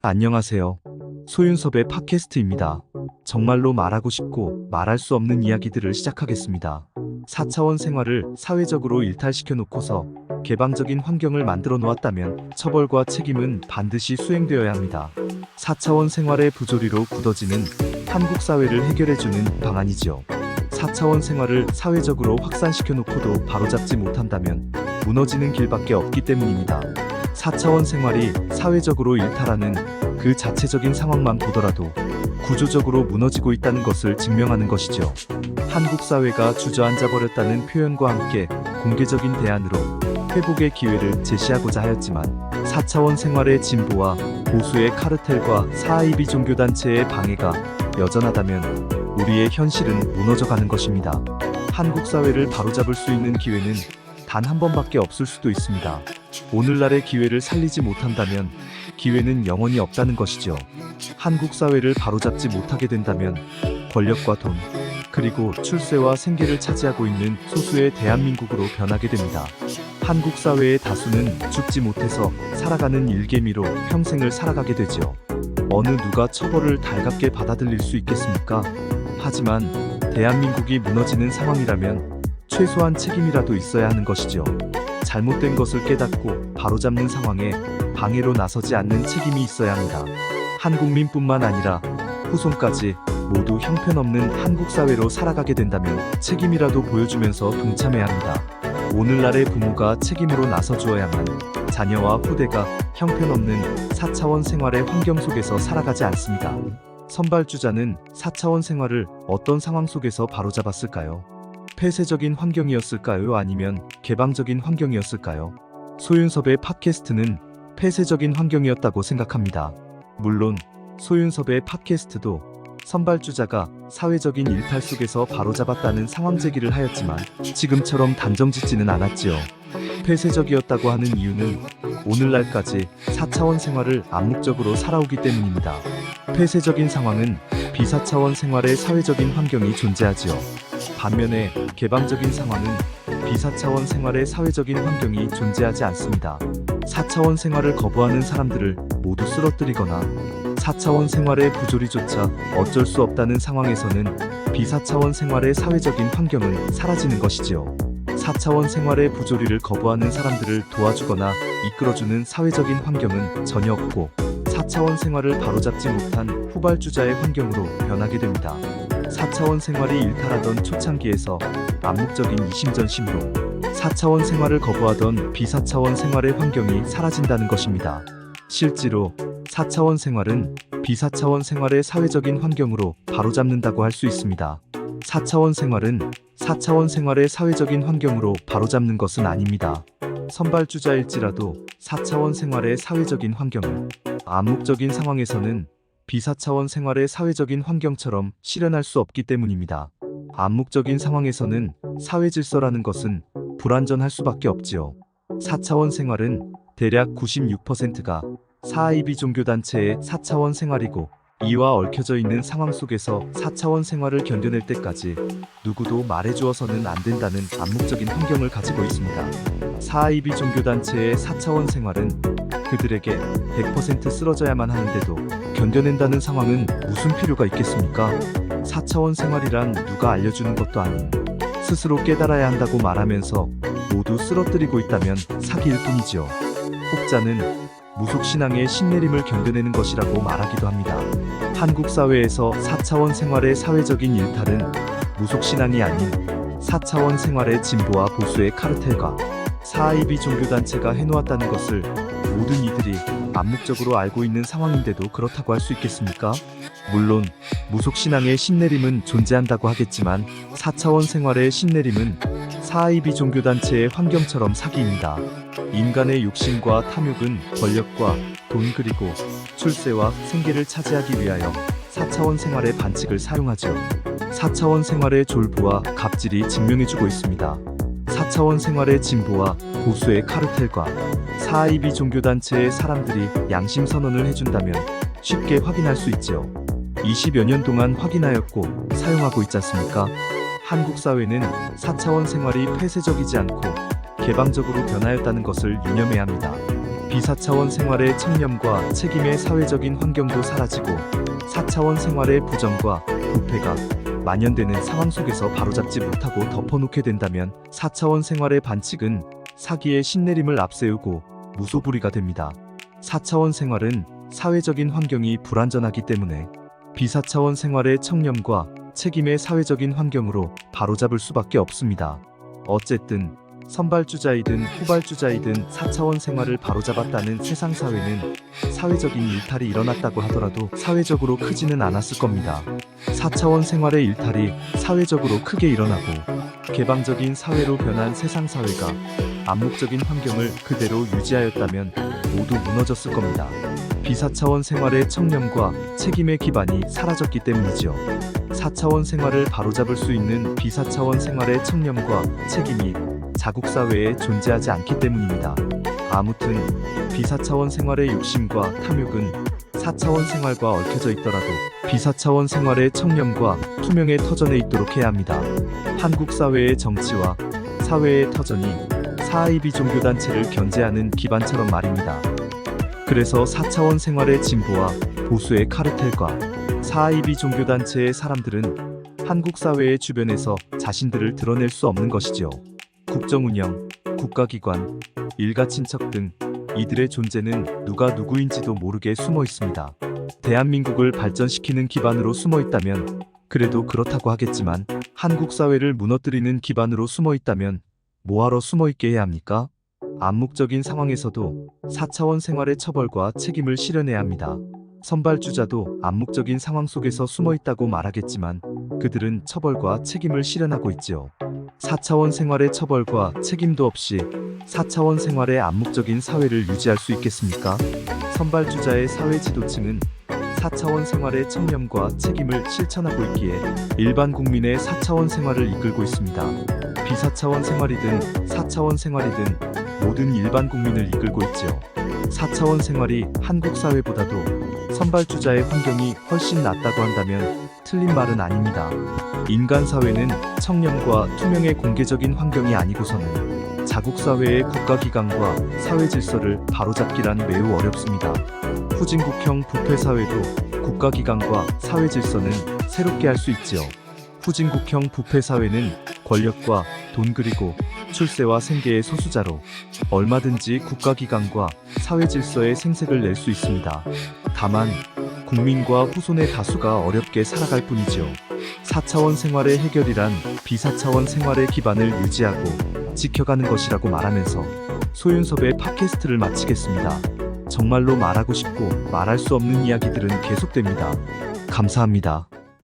안녕하세요. 소윤섭의 팟캐스트입니다. 정말로 말하고 싶고 말할 수 없는 이야기들을 시작하겠습니다. 4차원 생활을 사회적으로 일탈시켜 놓고서 개방적인 환경을 만들어 놓았다면 처벌과 책임은 반드시 수행되어야 합니다. 4차원 생활의 부조리로 굳어지는 한국 사회를 해결해주는 방안이지요. 4차원 생활을 사회적으로 확산시켜 놓고도 바로잡지 못한다면 무너지는 길밖에 없기 때문입니다. 4차원 생활이 사회적으로 일탈하는 그 자체적인 상황만 보더라도 구조적으로 무너지고 있다는 것을 증명하는 것이죠. 한국 사회가 주저앉아 버렸다는 표현과 함께 공개적인 대안으로 회복의 기회를 제시하고자 하였지만 4차원 생활의 진보와 보수의 카르텔과 사이비 종교단체의 방해가 여전하다면 우리의 현실은 무너져가는 것입니다. 한국 사회를 바로잡을 수 있는 기회는 단 한 번밖에 없을 수도 있습니다. 오늘날의 기회를 살리지 못한다면 기회는 영원히 없다는 것이죠. 한국 사회를 바로잡지 못하게 된다면 권력과 돈, 그리고 출세와 생계를 차지하고 있는 소수의 대한민국으로 변하게 됩니다. 한국 사회의 다수는 죽지 못해서 살아가는 일개미로 평생을 살아가게 되죠. 어느 누가 처벌을 달갑게 받아들일 수 있겠습니까? 하지만 대한민국이 무너지는 상황이라면 최소한 책임이라도 있어야 하는 것이죠. 잘못된 것을 깨닫고 바로잡는 상황에 방해로 나서지 않는 책임이 있어야 합니다. 한국민뿐만 아니라 후손까지 모두 형편없는 한국 사회로 살아가게 된다면 책임이라도 보여주면서 동참해야 합니다. 오늘날의 부모가 책임으로 나서주어야만 자녀와 후대가 형편없는 4차원 생활의 환경 속에서 살아가지 않습니다. 선발주자는 4차원 생활을 어떤 상황 속에서 바로잡았을까요? 폐쇄적인 환경이었을까요? 아니면 개방적인 환경이었을까요? 소윤섭의 팟캐스트는 폐쇄적인 환경이었다고 생각합니다. 물론 소윤섭의 팟캐스트도 선발주자가 사회적인 일탈 속에서 바로잡았다는 상황 제기를 하였지만 지금처럼 단정짓지는 않았지요. 폐쇄적이었다고 하는 이유는 오늘날까지 4차원 생활을 암묵적으로 살아오기 때문입니다. 폐쇄적인 상황은 비사차원 생활의 사회적인 환경이 존재하지요. 반면에 개방적인 상황은 비사차원 생활의 사회적인 환경이 존재하지 않습니다. 4차원 생활을 거부하는 사람들을 모두 쓰러뜨리거나 4차원 생활의 부조리조차 어쩔 수 없다는 상황에서는 비사차원 생활의 사회적인 환경은 사라지는 것이지요. 4차원 생활의 부조리를 거부하는 사람들을 도와주거나 이끌어주는 사회적인 환경은 전혀 없고 4차원 생활을 바로잡지 못한 후발주자의 환경으로 변하게 됩니다. 4차원 생활이 일탈하던 초창기에서 암묵적인 이심전심으로 4차원 생활을 거부하던 비사차원 생활의 환경이 사라진다는 것입니다. 실제로 4차원 생활은 비사차원 생활의 사회적인 환경으로 바로잡는다고 할 수 있습니다. 4차원 생활은 4차원 생활의 사회적인 환경으로 바로잡는 것은 아닙니다. 선발주자일지라도 4차원 생활의 사회적인 환경을 암묵적인 상황에서는 비사차원 생활의 사회적인 환경처럼 실현할 수 없기 때문입니다. 암묵적인 상황에서는 사회 질서라는 것은 불완전할 수밖에 없지요. 4차원 생활은 대략 96%가 사이비 종교단체의 4차원 생활이고 이와 얽혀져 있는 상황 속에서 4차원 생활을 견뎌낼 때까지 누구도 말해주어서는 안 된다는 암묵적인 환경을 가지고 있습니다. 사이비 종교단체의 4차원 생활은 그들에게 100% 쓰러져야만 하는데도 견뎌낸다는 상황은 무슨 필요가 있겠습니까? 4차원 생활이란 누가 알려주는 것도 아닌 스스로 깨달아야 한다고 말하면서 모두 쓰러뜨리고 있다면 사기일 뿐이지요. 혹자는 무속신앙의 신내림을 견뎌내는 것이라고 말하기도 합니다. 한국 사회에서 4차원 생활의 사회적인 일탈은 무속신앙이 아닌 4차원 생활의 진보와 보수의 카르텔과 사이비 종교단체가 해놓았다는 것을 모든 이들이 암묵적으로 알고 있는 상황인데도 그렇다고 할 수 있겠습니까? 물론 무속신앙의 신내림은 존재한다고 하겠지만 4차원 생활의 신내림은 사이비 종교단체의 환경처럼 사기입니다. 인간의 욕심과 탐욕은 권력과 돈 그리고 출세와 생계를 차지하기 위하여 4차원 생활의 반칙을 사용하죠. 4차원 생활의 졸부와 갑질이 증명해주고 있습니다. 4차원 생활의 진보와 보수의 카르텔과 사이비 종교단체의 사람들이 양심 선언을 해준다면 쉽게 확인할 수 있지요. 20여 년 동안 확인하였고 사용하고 있지 않습니까? 한국 사회는 4차원 생활이 폐쇄적이지 않고 개방적으로 변하였다는 것을 유념해야 합니다. 비사차원 생활의 청렴과 책임의 사회적인 환경도 사라지고 4차원 생활의 부정과 부패가 만연되는 상황 속에서 바로잡지 못하고 덮어놓게 된다면 4차원 생활의 반칙은 사기의 신내림을 앞세우고 무소불위가 됩니다. 4차원 생활은 사회적인 환경이 불완전하기 때문에 비사차원 생활의 청렴과 책임의 사회적인 환경으로 바로잡을 수밖에 없습니다. 어쨌든 선발주자이든 후발주자이든 4차원 생활을 바로잡았다는 세상 사회는 사회적인 일탈이 일어났다고 하더라도 사회적으로 크지는 않았을 겁니다. 4차원 생활의 일탈이 사회적으로 크게 일어나고 개방적인 사회로 변한 세상 사회가 암묵적인 환경을 그대로 유지하였다면 모두 무너졌을 겁니다. 비사차원 생활의 청렴과 책임의 기반이 사라졌기 때문이지요. 4차원 생활을 바로잡을 수 있는 비사차원 생활의 청렴과 책임이 자국사회에 존재하지 않기 때문입니다. 아무튼 비사차원 생활의 욕심과 탐욕은 4차원 생활과 얽혀져 있더라도 비사차원 생활의 청렴과 투명의 터전에 있도록 해야 합니다. 한국 사회의 정치와 사회의 터전이 사이비 종교단체를 견제하는 기반처럼 말입니다. 그래서 4차원 생활의 진보와 보수의 카르텔과 사이비 종교단체의 사람들은 한국 사회의 주변에서 자신들을 드러낼 수 없는 것이지요. 국정운영, 국가기관, 일가친척 등 이들의 존재는 누가 누구인지도 모르게 숨어 있습니다. 대한민국을 발전시키는 기반으로 숨어 있다면 그래도 그렇다고 하겠지만 한국 사회를 무너뜨리는 기반으로 숨어 있다면 뭐하러 숨어 있게 해야 합니까? 암묵적인 상황에서도 4차원 생활의 처벌과 책임을 실현해야 합니다. 선발주자도 암묵적인 상황 속에서 숨어 있다고 말하겠지만 그들은 처벌과 책임을 실현하고 있지요. 4차원 생활의 처벌과 책임도 없이 4차원 생활의 암묵적인 사회를 유지할 수 있겠습니까? 선발주자의 사회 지도층은 4차원 생활의 청렴과 책임을 실천하고 있기에 일반 국민의 4차원 생활을 이끌고 있습니다. 비사차원 생활이든 4차원 생활이든 모든 일반 국민을 이끌고 있지요. 4차원 생활이 한국 사회보다도 선발주자의 환경이 훨씬 낫다고 한다면 틀린 말은 아닙니다. 인간 사회는 청렴과 투명의 공개적인 환경이 아니고서는 자국 사회의 국가기관과 사회 질서를 바로잡기란 매우 어렵습니다. 후진국형 부패 사회도 국가기관과 사회 질서는 새롭게 할 수 있지요. 후진국형 부패 사회는 권력과 돈 그리고 출세와 생계의 소수자로 얼마든지 국가기관과 사회 질서에 생색을 낼 수 있습니다. 다만 국민과 후손의 다수가 어렵게 살아갈 뿐이죠. 4차원 생활의 해결이란 비사차원 생활의 기반을 유지하고 지켜가는 것이라고 말하면서 소윤섭의 팟캐스트를 마치겠습니다. 정말로 말하고 싶고 말할 수 없는 이야기들은 계속됩니다. 감사합니다.